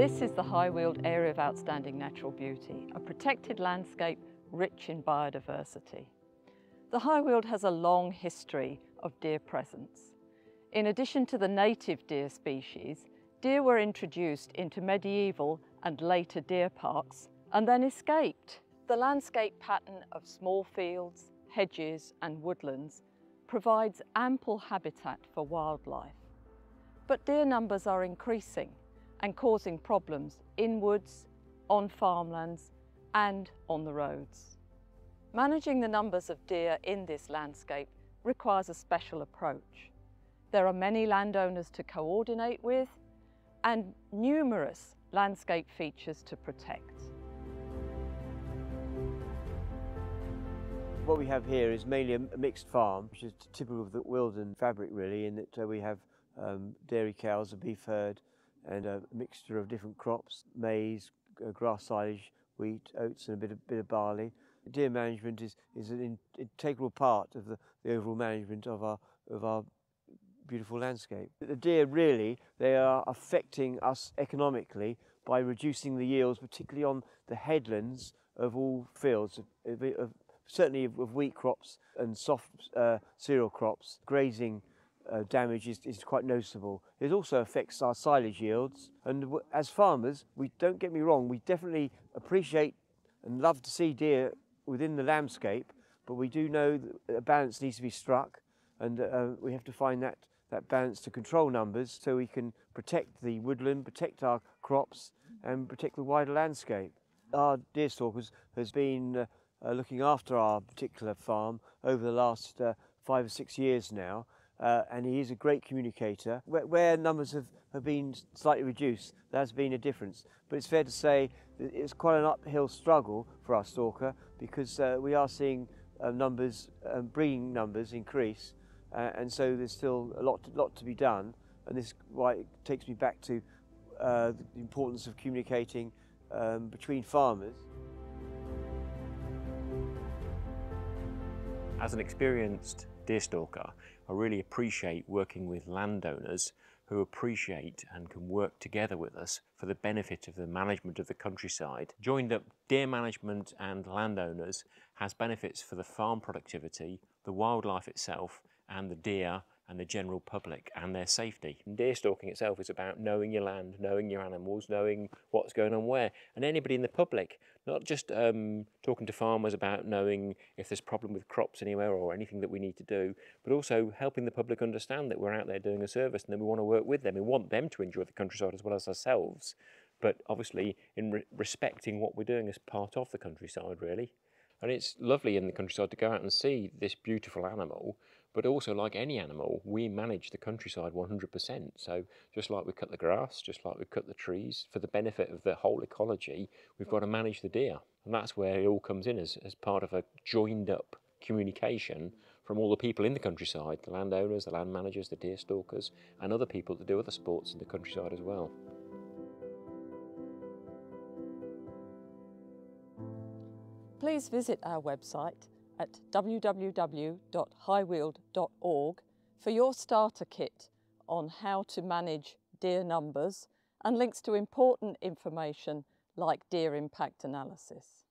This is the High Weald Area of Outstanding Natural Beauty, a protected landscape rich in biodiversity. The High Weald has a long history of deer presence. In addition to the native deer species, deer were introduced into medieval and later deer parks and then escaped. The landscape pattern of small fields, hedges and woodlands provides ample habitat for wildlife. But deer numbers are increasing and causing problems in woods, on farmlands and on the roads. Managing the numbers of deer in this landscape requires a special approach. There are many landowners to coordinate with and numerous landscape features to protect. What we have here is mainly a mixed farm, which is typical of the Woodland fabric really, in that we have dairy cows, a beef herd and a mixture of different crops, maize, grass silage, wheat, oats and a bit of barley. Deer management is an integral part of the overall management of our beautiful landscape. The deer really, they are affecting us economically by reducing the yields, particularly on the headlands of all fields, certainly of wheat crops and soft cereal crops. Grazing damage is quite noticeable. It also affects our silage yields, and as farmers, don't get me wrong, we definitely appreciate and love to see deer within the landscape, but we do know that a balance needs to be struck, and we have to find that balance to control numbers so we can protect the woodland, protect our crops and protect the wider landscape. Our deerstalker has been looking after our particular farm over the last 5 or 6 years now, and he is a great communicator. Where numbers have been slightly reduced, there has been a difference, but it's fair to say that it's quite an uphill struggle for our stalker, because we are seeing breeding numbers increase, and so there's still a lot to be done, and this is why it takes me back to the importance of communicating between farmers. As an experienced deerstalker, I really appreciate working with landowners who appreciate and can work together with us for the benefit of the management of the countryside. Joined up deer management and landowners has benefits for the farm productivity, the wildlife itself, and the deer and the general public and their safety. And deer stalking itself is about knowing your land, knowing your animals, knowing what's going on where, and anybody in the public, not just talking to farmers about knowing if there's a problem with crops anywhere or anything that we need to do, but also helping the public understand that we're out there doing a service and that we want to work with them. We want them to enjoy the countryside as well as ourselves, but obviously in respecting what we're doing as part of the countryside really. And it's lovely in the countryside to go out and see this beautiful animal, but also like any animal, we manage the countryside 100%. So just like we cut the grass, just like we cut the trees, for the benefit of the whole ecology, we've got to manage the deer. And that's where it all comes in as part of a joined up communication from all the people in the countryside, the landowners, the land managers, the deer stalkers, and other people that do other sports in the countryside as well. Please visit our website at www.highweald.org for your starter kit on how to manage deer numbers and links to important information like deer impact analysis.